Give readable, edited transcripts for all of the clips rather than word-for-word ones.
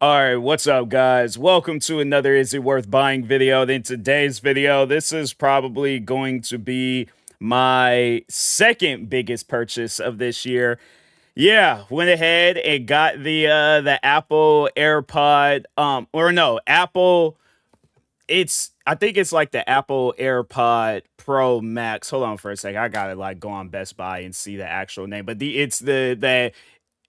All right, what's up, guys? Welcome to another Is It Worth Buying video. In today's video, this is probably going to be my second biggest purchase of this year. Yeah, went ahead and got the Apple AirPod, or no, Apple. I think it's like the Apple AirPod Pro Max. Hold on for a second. I gotta like go on Best Buy and see the actual name, but it's the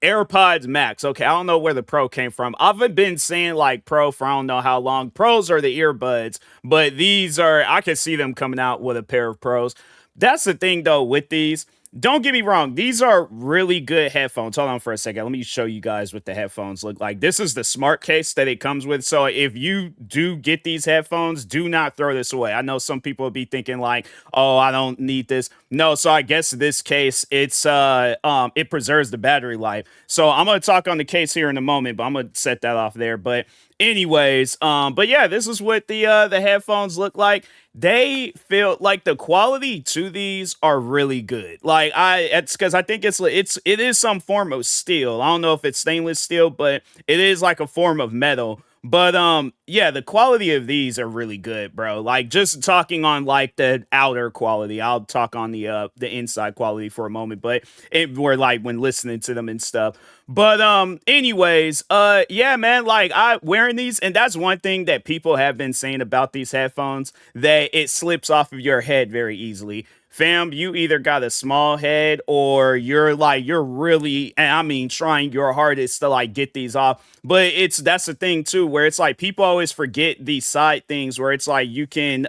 AirPods Max. Okay, I don't know where the Pro came from. I've been saying like Pro for I don't know how long. Pros are the earbuds, but these are, I can see them coming out with a pair of Pros. That's the thing though with these. Don't get me wrong, these are really good headphones. Hold on for a second. Let me show you guys what the headphones look like. This is the smart case that it comes with. So if you do get these headphones, do not throw this away. I know some people will be thinking like, "Oh, I don't need this." No, so I guess this case it preserves the battery life. So I'm gonna talk on the case here in a moment, but I'm gonna set that off there. But anyways, but yeah, this is what the headphones look like. They feel like the quality to these are really good. Like it's because I think it is some form of steel. I don't know if it's stainless steel, but it is like a form of metal. But yeah, the quality of these are really good, bro. Like just talking on like the outer quality. I'll talk on the inside quality for a moment, but we're like when listening to them and stuff. But anyways, yeah, man, like I wearing these, and that's one thing that people have been saying about these headphones, that it slips off of your head very easily. Fam, you either got a small head or you're really, and I mean trying your hardest to like get these off. But that's the thing too, where it's like people always forget these side things where it's like you can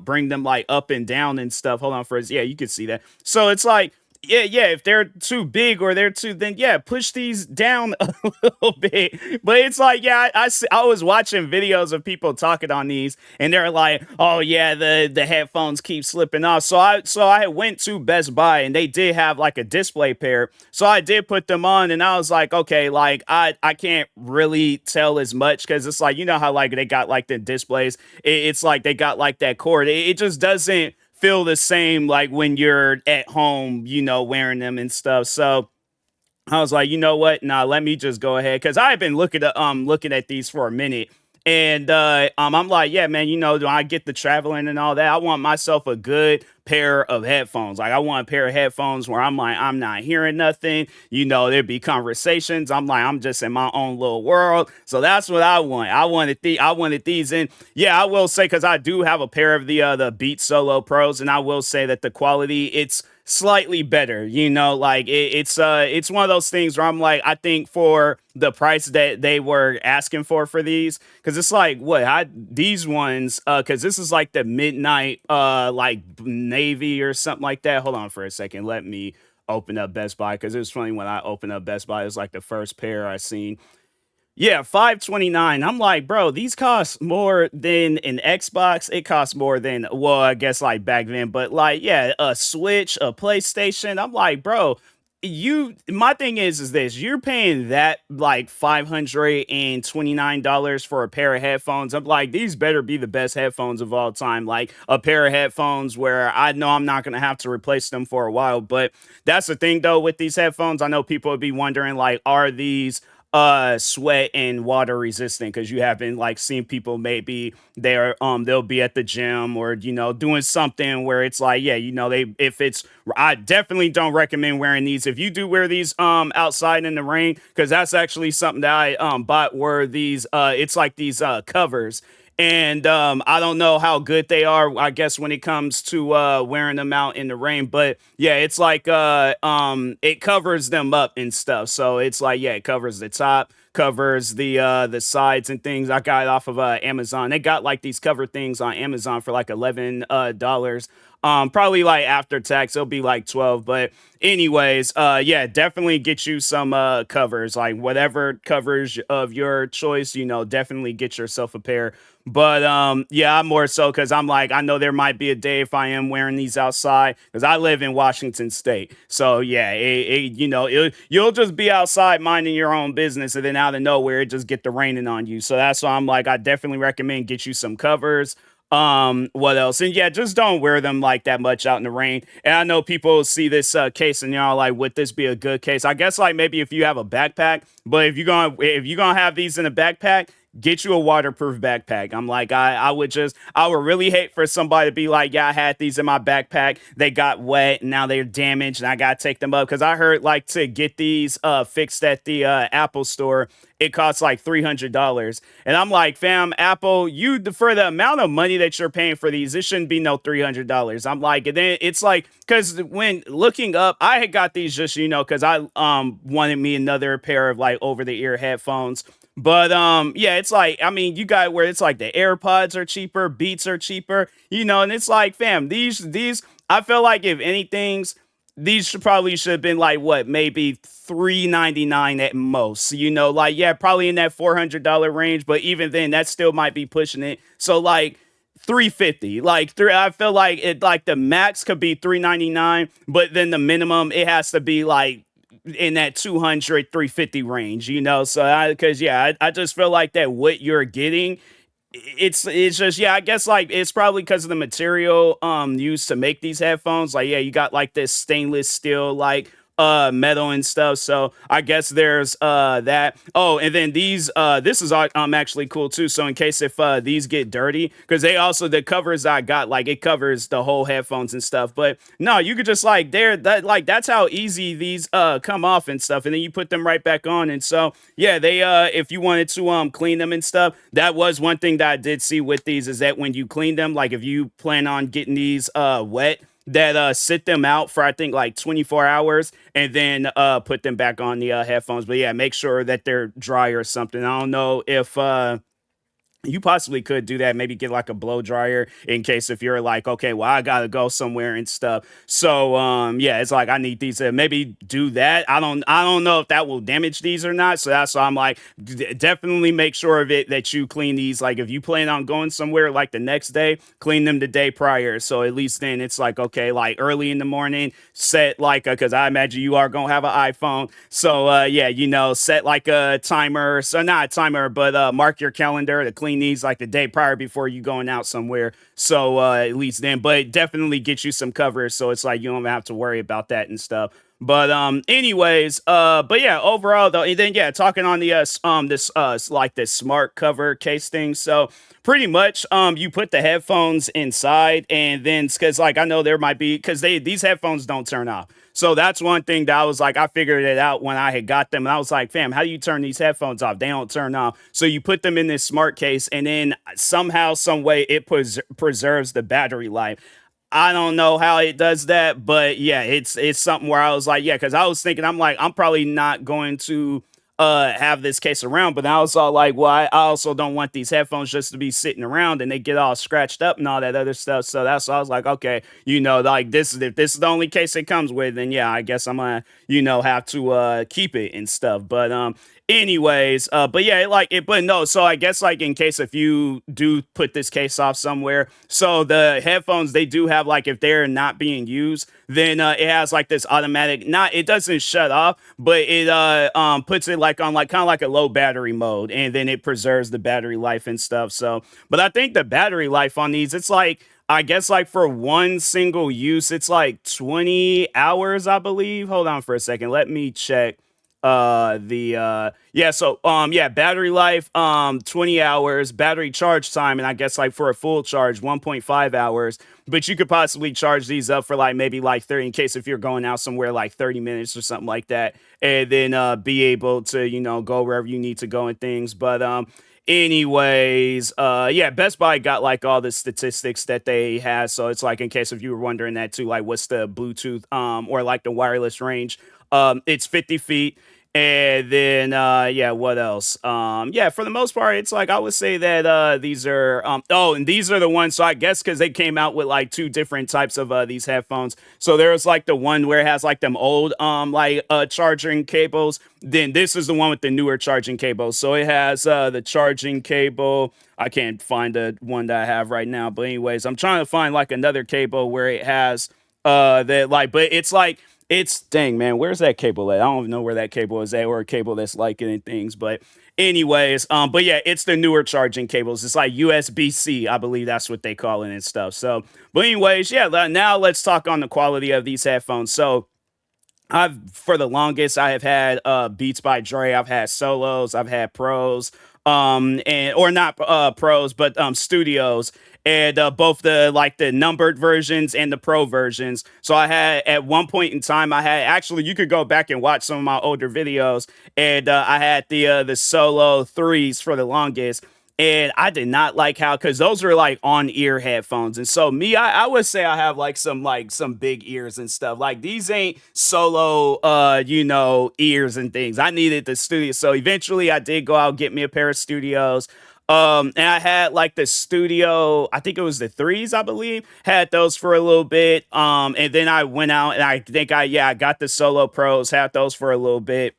bring them like up and down and stuff. Hold on for us. Yeah, you can see that. So it's like, yeah, if they're too big or they're too, then yeah, push these down a little bit. But it's like, yeah, I was watching videos of people talking on these, and they're like, oh yeah, the headphones keep slipping off. So I went to Best Buy, and they did have like a display pair. So I did put them on, and I was like, okay, like I can't really tell as much because it's like, you know how like they got like the displays. It's like they got like that cord. It just doesn't feel the same like when you're at home, wearing them and stuff. So I was like, you know what? Nah, let me just go ahead because I've been looking at these for a minute. And I'm like, yeah, man, do I get the traveling and all that? I want myself a good pair of headphones. Like I want a pair of headphones where I'm like, I'm not hearing nothing. There'd be conversations. I'm like, I'm just in my own little world. So that's what I want. I wanted these. And yeah, I will say, because I do have a pair of the Beat Solo Pros, and I will say that the quality, it's slightly better, like it's one of those things where I'm like, I think for the price that they were asking for these, because it's like these ones, because this is like the midnight like navy or something like that. Hold on for a second, let me open up Best Buy, because it was funny when I opened up Best Buy, it was like the first pair I seen. Yeah, 529. I'm like, bro, these cost more than an Xbox. It costs more than, well, I guess like back then, but like, yeah, a Switch, a PlayStation. I'm like, bro, my thing is this, you're paying that like $529 for a pair of headphones. I'm like, these better be the best headphones of all time. Like a pair of headphones where I know I'm not going to have to replace them for a while. But that's the thing though, with these headphones, I know people would be wondering like, are these sweat and water resistant? Because you have been like seeing people, maybe they'll be at the gym or doing something where it's like, yeah, they, if it's, I definitely don't recommend wearing these if you do wear these outside in the rain, because that's actually something that I bought, were these it's like these covers. And I don't know how good they are, I guess, when it comes to wearing them out in the rain. But yeah, it's like it covers them up and stuff. So it's like, yeah, it covers the top, covers the sides and things. I got it off of Amazon. They got like these cover things on Amazon for like $11. Probably like after tax, it'll be like 12. But anyways, yeah, definitely get you some covers, like whatever covers of your choice, definitely get yourself a pair. But yeah, I'm more so because I'm like, I know there might be a day if I am wearing these outside, because I live in Washington State. So yeah, you'll just be outside minding your own business, and then out of nowhere it just get the raining on you. So that's why I'm like, I definitely recommend get you some covers. What else? And yeah, just don't wear them like that much out in the rain. And I know people see this case and y'all like, would this be a good case? I guess like maybe if you have a backpack, but if you're gonna have these in a backpack, get you a waterproof backpack. I'm like, I would really hate for somebody to be like, yeah, I had these in my backpack, they got wet and now they're damaged and I gotta take them up. Cause I heard like to get these fixed at the Apple store, it costs like $300. And I'm like, fam, Apple, for the amount of money that you're paying for these, it shouldn't be no $300. I'm like, and then it's like, because when looking up, I had got these just, because I wanted me another pair of like over the ear headphones. But yeah, it's like, I mean, you got where it's like the AirPods are cheaper, Beats are cheaper, and it's like, fam, these I feel like if anything's these should have been like what, maybe 399 at most. Like, yeah, probably in that $400 range, but even then that still might be pushing it. So like 350, like three, I feel like it, like the max could be 399, but then the minimum it has to be like in that 200 350 range, so because yeah, I just feel like that what you're getting, it's just, yeah, I guess like it's probably because of the material used to make these headphones. Like, yeah, you got like this stainless steel like metal and stuff. So I guess there's that. Oh, and then these this is actually cool too. So in case if these get dirty, because they also, the covers I got, like it covers the whole headphones and stuff. But no, you could just like that's how easy these come off and stuff, and then you put them right back on. And so yeah, they if you wanted to clean them and stuff, that was one thing that I did see with these, is that when you clean them, like if you plan on getting these wet, that sit them out for I think like 24 hours and then put them back on the headphones. But yeah, make sure that they're dry or something. I don't know if you possibly could do that. Maybe get like a blow dryer in case if you're like, okay, well, I gotta go somewhere and stuff. So yeah, it's like I need these to maybe do that. I don't know if that will damage these or not. So that's why I'm like, definitely make sure of it that you clean these. Like if you plan on going somewhere like the next day, clean them the day prior. So at least then it's like, okay, like early in the morning, set like because I imagine you are gonna have an iPhone. So yeah, set like a timer. So not a timer, but mark your calendar to clean these like the day prior before you going out somewhere. So at least then, but definitely get you some coverage so it's like you don't have to worry about that and stuff. But anyways, but yeah, overall though, and then yeah, talking on the this like this smart cover case thing. So pretty much you put the headphones inside, and then because like I know there might be, because these headphones don't turn off. So that's one thing that I was like, I figured it out when I had got them. And I was like, fam, how do you turn these headphones off? They don't turn off. So you put them in this smart case, and then somehow, some way, it preserves the battery life. I don't know how it does that, but yeah, it's something where I was like, yeah, because I was thinking, I'm like, I'm probably not going to have this case around, but I was all like, well, I also don't want these headphones just to be sitting around and they get all scratched up and all that other stuff. So that's why I was like, okay, like this is, if this is the only case it comes with, then yeah, I guess I'm gonna, have to keep it and stuff. But anyways, but yeah, like it, but no, so I guess like in case if you do put this case off somewhere, so the headphones, they do have like, if they're not being used, then it has like this automatic, not, it doesn't shut off, but it puts it like on like kind of like a low battery mode, and then it preserves the battery life and stuff. So but I think the battery life on these, it's like, I guess like for one single use, it's like 20 hours, I believe. Hold on for a second, let me check the yeah, so yeah, battery life 20 hours, battery charge time, and I guess like for a full charge 1.5 hours. But you could possibly charge these up for like maybe like 30, in case if you're going out somewhere, like 30 minutes or something like that, and then be able to go wherever you need to go and things. But anyways, yeah, Best Buy got like all the statistics that they have, so it's like in case if you were wondering that too, like what's the Bluetooth or like the wireless range, it's 50 feet. And then yeah, what else? Yeah, for the most part, it's like I would say that these are oh, and these are the ones. So I guess because they came out with like two different types of these headphones. So there's like the one where it has like them old like charging cables. Then this is the one with the newer charging cables. So it has the charging cable. I can't find the one that I have right now, but anyways, I'm trying to find like another cable where it has that like, but it's like It's dang man, where's that cable at? I don't even know where that cable is at, or a cable that's like it and things. But anyways, but yeah, it's the newer charging cables. It's like USB-C, I believe that's what they call it and stuff. So, but anyways, yeah. Now let's talk on the quality of these headphones. So I've for the longest I have had Beats by Dre. I've had solos. I've had pros. And or not pros, but studios, and both the like the numbered versions and the pro versions. So I had at one point in time, I had actually you could go back and watch some of my older videos, and I had the solo threes for the longest. And I did not like how, because those are like on ear headphones. And so me, I would say I have like some big ears and stuff. Like these ain't solo ears and things. I needed the studio. So eventually I did go out, get me a pair of studios. And I had like the studio, I think it was the threes, I believe, had those for a little bit. And then I went out and I think I got the solo pros, had those for a little bit.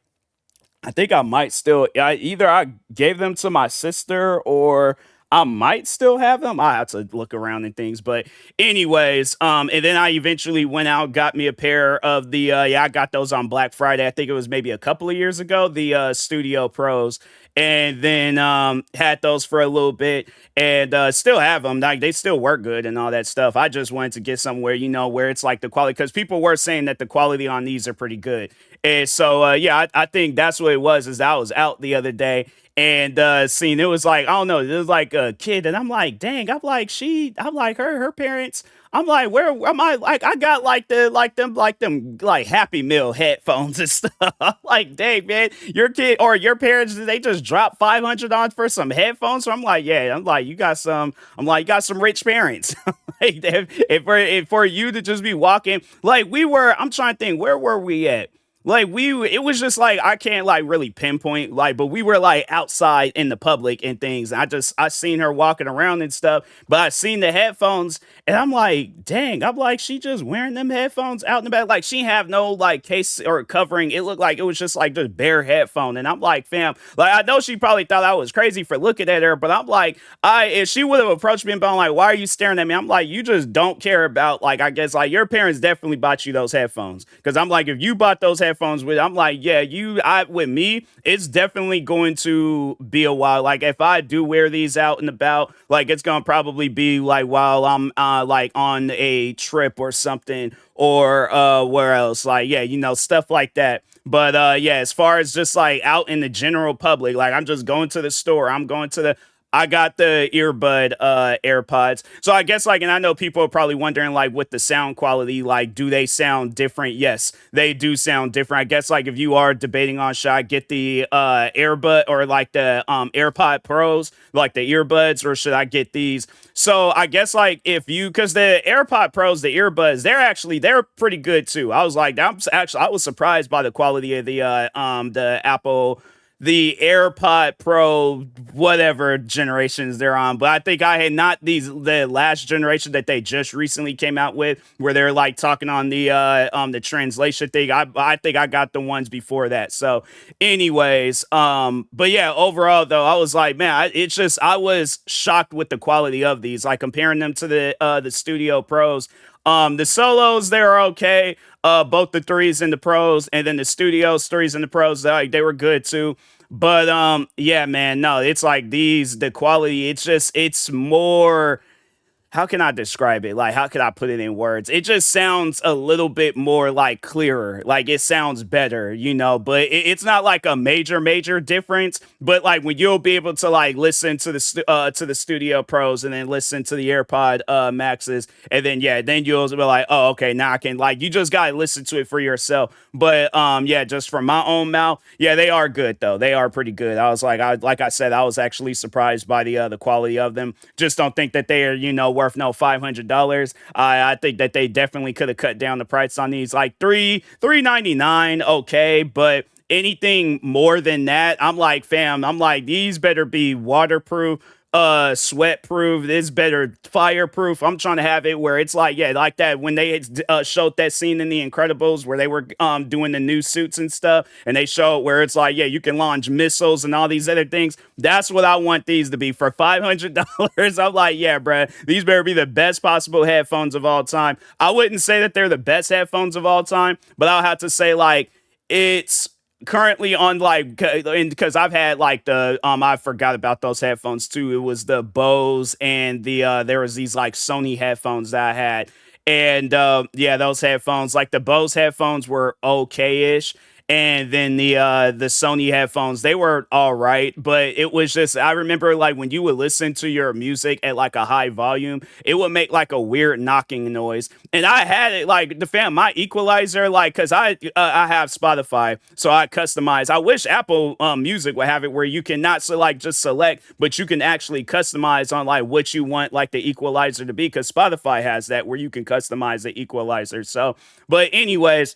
I think I might still either I gave them to my sister or I might still have them. I have to look around and things, but anyways, and then I eventually went out, got me a pair of the I got those on Black Friday. I think it was maybe a couple of years ago, the Studio Pros, and then had those for a little bit, and still have them. Like they still work good and all that stuff. I just wanted to get somewhere, where it's like the quality, because people were saying that the quality on these are pretty good. And so, yeah, I think that's what it was. Is I was out the other day and seen it was like I don't know, it was like a kid, and I'm like, dang, I'm like her parents. I'm like, where am I? Like, I got like them like Happy Meal headphones and stuff. I'm like, dang man, your kid or your parents, they just dropped $500 for some headphones. So I'm like, yeah, I'm like, you got some. I'm like, you got some rich parents. Like, if for you to just be walking, like we were. I'm trying to think, where were we at? Like it was just like I can't like really pinpoint like, but we were like outside in the public and things. I seen her walking around and stuff, but I seen the headphones and I'm like, dang, I'm like, she just wearing them headphones out in the back. Like she have no like case or covering. It looked like it was just like the bare headphone. And I'm like, fam, like I know she probably thought I was crazy for looking at her, but I'm like, if she would have approached me and been like, why are you staring at me? I'm like, you just don't care about like I guess like your parents definitely bought you those headphones. Cause I'm like, if you bought those headphones with, I'm like, yeah, I with me, it's definitely going to be a while. Like if I do wear these out and about, like it's gonna probably be like while I'm like on a trip or something, or where else, like yeah, stuff like that. But yeah, as far as just like out in the general public, like I'm just going to the store, I'm going to the I got the earbud AirPods. So I guess like, and I know people are probably wondering like with the sound quality, like do they sound different? Yes, they do sound different. I guess like if you are debating on should I get the AirBud or like the AirPod Pros, like the earbuds, or should I get these? So I guess like if you, because the AirPod Pros, the earbuds, they're pretty good too. I was like, I was surprised by the quality of the Apple, the AirPod Pro, whatever generations they're on. But I think I had not the last generation that they just recently came out with, where they're like talking on the translation thing. I think I got the ones before that. So, anyways, but yeah, overall though, I was like, man, it's just I was shocked with the quality of these, like comparing them to the Studio Pros. The solos, they're okay. Both the threes and the pros, and then the studios threes and the pros, they were good too. But yeah, man, no, it's like the quality. It's more, how can I describe it? Like, how can I put it in words? It just sounds a little bit more like clearer. Like it sounds better, but it's not like a major difference. But like when you'll be able to like listen to the Studio Pros and then listen to the AirPod Maxes, and then yeah, then you'll be like, oh, okay, now I can, like, you just gotta listen to it for yourself. But yeah, just from my own mouth, yeah, they are good though. They are pretty good. I was like I said, I was actually surprised by the quality of them. Just don't think that they are worth no $500. I think that they definitely could have cut down the price on these, like $399, okay, but anything more than that, I'm like, fam, I'm like, these better be waterproof. sweat proof, it's better fireproof. I'm trying to have it where it's like, yeah, like that when they showed that scene in The Incredibles where they were doing the new suits and stuff, and they show where it's like, yeah, you can launch missiles and all these other things. That's what I want these to be for $500. I'm like, yeah, bruh, these better be the best possible headphones of all time. I wouldn't say that they're the best headphones of all time, but I'll have to say like it's currently on like because I've had like the I forgot about those headphones too. It was the Bose and there was these like Sony headphones that I had. And yeah, those headphones, like the Bose headphones were okay-ish. And then the Sony headphones, they were all right, but it was just I remember like when you would listen to your music at like a high volume, it would make like a weird knocking noise. And I had it like the fam, my equalizer, like because I have Spotify, so I customize. I wish Apple Music would have it where you can not so like just select, but you can actually customize on like what you want like the equalizer to be. Because Spotify has that where you can customize the equalizer. So, but anyways.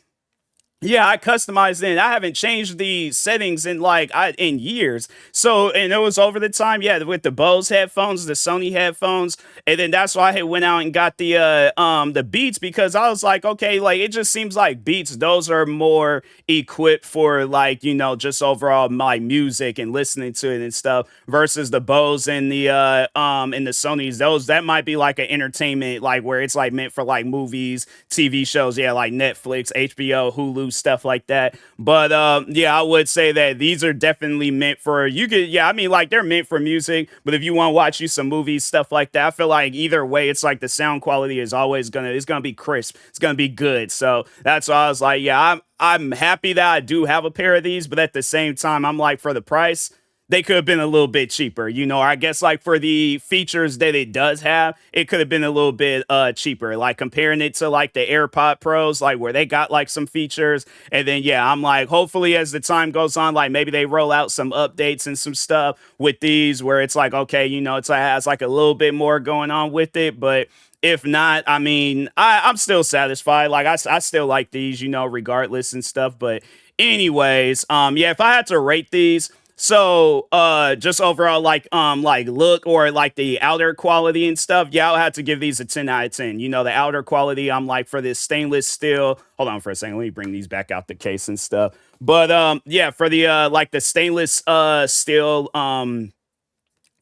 Yeah, I customized it. I haven't changed the settings in like in years. So, and it was over the time, yeah, with the Bose headphones, the Sony headphones, and then that's why I had went out and got the Beats because I was like, okay, like it just seems like Beats, those are more equipped for like, just overall my music and listening to it and stuff versus the Bose and the Sonys. Those that might be like an entertainment, like where it's like meant for like movies, TV shows, yeah, like Netflix, HBO, Hulu, stuff like that. But yeah, I would say that these are definitely meant for you could yeah, I mean like they're meant for music, but if you want to watch you some movies, stuff like that, I feel like either way, it's like the sound quality is always gonna be crisp. It's gonna be good. So that's why I was like, yeah, I'm happy that I do have a pair of these, but at the same time, I'm like for the price they could have been a little bit cheaper. I guess like for the features that it does have, it could have been a little bit cheaper. Like comparing it to like the AirPod Pros, like where they got like some features. And then yeah, I'm like, hopefully as the time goes on, like maybe they roll out some updates and some stuff with these where it's like, okay, it has like a little bit more going on with it. But if not, I mean, I'm still satisfied. Like I still like these, regardless and stuff. But anyways, yeah, if I had to rate these, so just overall like look or like the outer quality and stuff, yeah, I'll have to give these a 10 out of 10. The outer quality, I'm like for this stainless steel. Hold on for a second, let me bring these back out the case and stuff. But yeah, for the like the stainless steel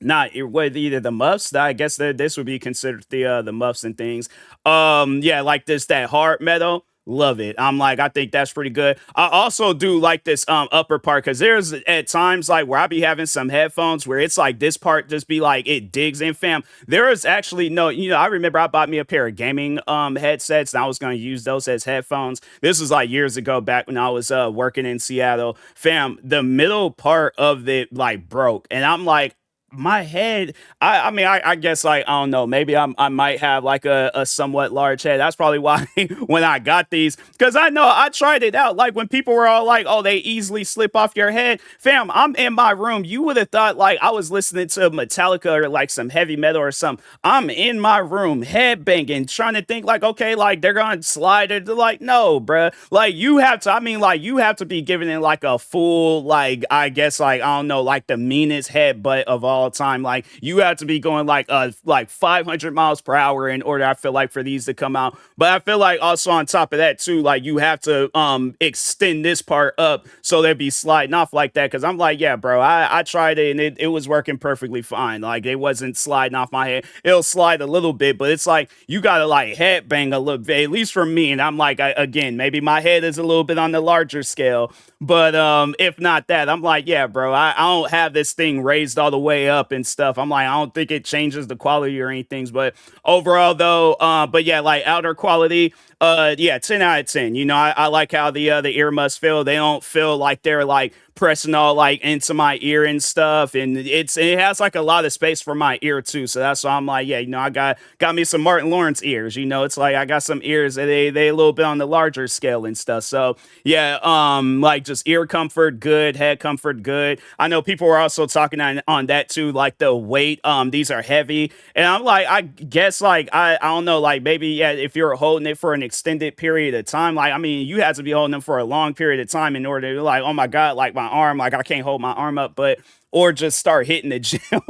not with either the muffs. I guess that this would be considered the muffs and things. Yeah, like this that hard metal. Love it. I'm like, I think that's pretty good. I also do like this upper part because there's at times like where I be having some headphones where it's like this part just be like it digs in, fam. There is actually no, I remember I bought me a pair of gaming headsets and I was gonna use those as headphones. This was like years ago back when I was working in Seattle. Fam, the middle part of it like broke. And I'm like, my head I mean I guess like I don't know maybe I might have like a somewhat large head. That's probably why when I got these because I know I tried it out like when people were all like, oh, they easily slip off your head. Fam, I'm in my room, you would have thought like I was listening to Metallica or like some heavy metal or something. I'm in my room head banging trying to think like, okay, like they're gonna slide it. They're like, no, bruh, like you have to, I mean like you have to be giving it like a full like I guess like I don't know like the meanest headbutt of all time. Like you have to be going like 500 miles per hour in order, I feel like, for these to come out. But I feel like also on top of that too, like you have to extend this part up so they'd be sliding off like that. Cause I'm like, yeah, bro, I tried it and it was working perfectly fine. Like it wasn't sliding off my head. It'll slide a little bit, but it's like you gotta like head bang a little bit, at least for me. And I'm like, again, maybe my head is a little bit on the larger scale. But if not that, I'm like, yeah, bro, I don't have this thing raised all the way up and stuff. I'm like, I don't think it changes the quality or anything. But overall, though, but yeah, like outer quality, yeah, 10 out of 10. I like how the ear muffs feel. They don't feel like they're like pressing all like into my ear and stuff, and it has like a lot of space for my ear too. So that's why I'm like, yeah, I got me some Martin Lawrence ears. It's like I got some ears that they a little bit on the larger scale and stuff. So yeah, like just ear comfort good, head comfort good. I know people were also talking on that too, like the weight. These are heavy, and I'm like, I guess like I don't know, like maybe yeah, if you're holding it for an extended period of time, like I mean, you have to be holding them for a long period of time in order to like, oh my god, like my arm, like I can't hold my arm up. But or just start hitting the gym.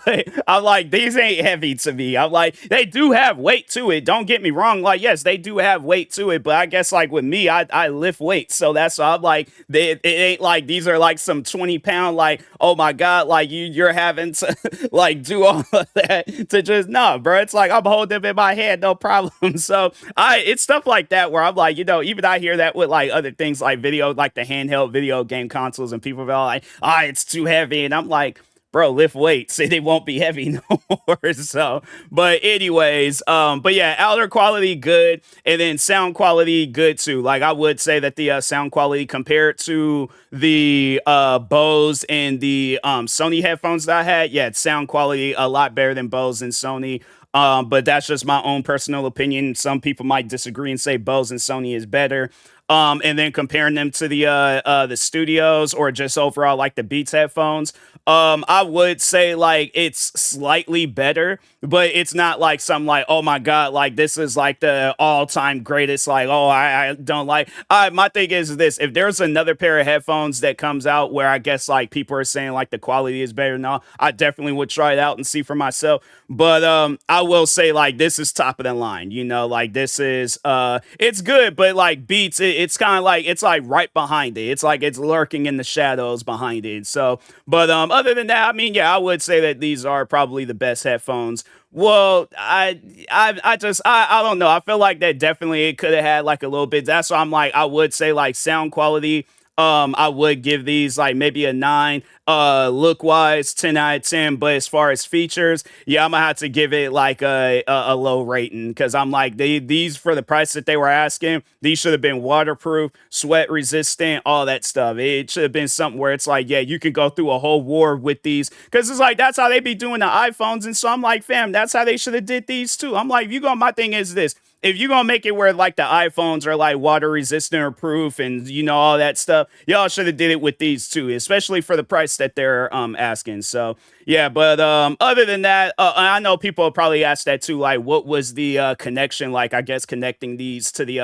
But I'm like, these ain't heavy to me. I'm like, they do have weight to it. Don't get me wrong. Like, yes, they do have weight to it, but I guess like with me, I lift weights. So that's why I'm like, it ain't like these are like some 20 pound, like, oh my God, like you're having to like do all of that to just no, bro. It's like I'm holding them in my hand, no problem. So it's stuff like that where I'm like, even I hear that with like other things like video, like the handheld video game consoles, and people are like, it's too heavy. And I'm like, bro, lift weights and it won't be heavy no more. So, but anyways, but yeah, outer quality good, and then sound quality good too. Like I would say that the sound quality compared to the Bose and the Sony headphones that I had, yeah, sound quality a lot better than Bose and Sony. But that's just my own personal opinion. Some people might disagree and say Bose and Sony is better. And then comparing them to the studios or just overall like the Beats headphones, I would say like it's slightly better, but it's not like something like, oh my God, like this is like the all-time greatest. Like, oh, I don't like. My thing is this: if there's another pair of headphones that comes out where I guess like people are saying like the quality is better now, I definitely would try it out and see for myself. But I will say like this is top of the line. Like this is it's good, but like Beats, it's kind of like it's like right behind it. It's like it's lurking in the shadows behind it. So, but other than that, I mean, yeah, I would say that these are probably the best headphones. Well, I don't know. I feel like that definitely it could have had like a little bit. That's why I'm like I would say like sound quality. I would give these like maybe a 9. Look wise, 10 out of 10. But as far as features, yeah, I'm gonna have to give it like a low rating because I'm like these for the price that they were asking, these should have been waterproof, sweat resistant, all that stuff. It should have been something where it's like, yeah, you can go through a whole war with these because it's like that's how they be doing the iPhones. And so I'm like, fam, that's how they should have did these too. I'm like, you go, my thing is this: if you're gonna make it where like the iPhones are like water resistant or proof and all that stuff, y'all should have did it with these too, especially for the price that they're asking. So yeah, but other than that, I know people probably asked that too, like what was the connection like, I guess connecting these to the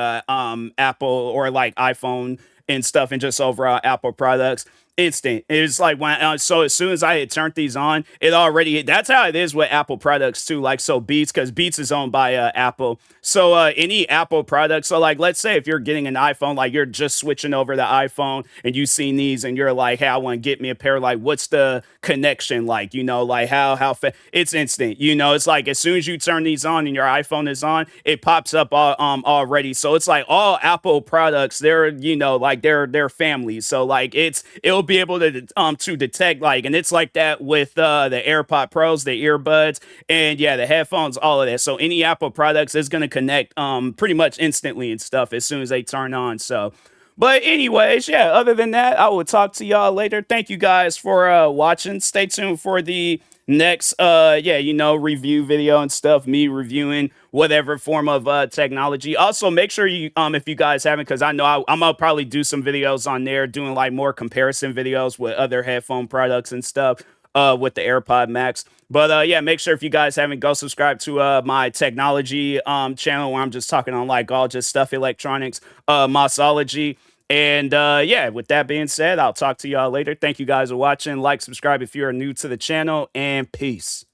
Apple or like iPhone and stuff and just overall Apple products. Instant. It was like when so as soon as I had turned these on, it already that's how it is with Apple products too. Like so Beats, because Beats is owned by Apple. So any Apple product. So like let's say if you're getting an iPhone, like you're just switching over the iPhone and you seen these and you're like, hey, I want to get me a pair. Like, what's the connection like? Like it's instant. It's like as soon as you turn these on and your iPhone is on, it pops up already. So it's like all Apple products, they're like they're families. So like it'll be able to detect like, and it's like that with the AirPod Pros, the earbuds, and yeah, the headphones, all of that. So any Apple products is going to connect pretty much instantly and stuff as soon as they turn on. So but anyways, yeah, other than that, I will talk to y'all later. Thank you guys for watching. Stay tuned for the next review video and stuff, me reviewing whatever form of technology. Also, make sure you if you guys haven't, because I know I'm gonna probably do some videos on there doing like more comparison videos with other headphone products and stuff with the AirPod Max. But yeah, make sure if you guys haven't, go subscribe to my technology channel where I'm just talking on like all just stuff electronics, Mossology. And yeah, with that being said, I'll talk to y'all later. Thank you guys for watching. Like, subscribe if you're new to the channel, and peace.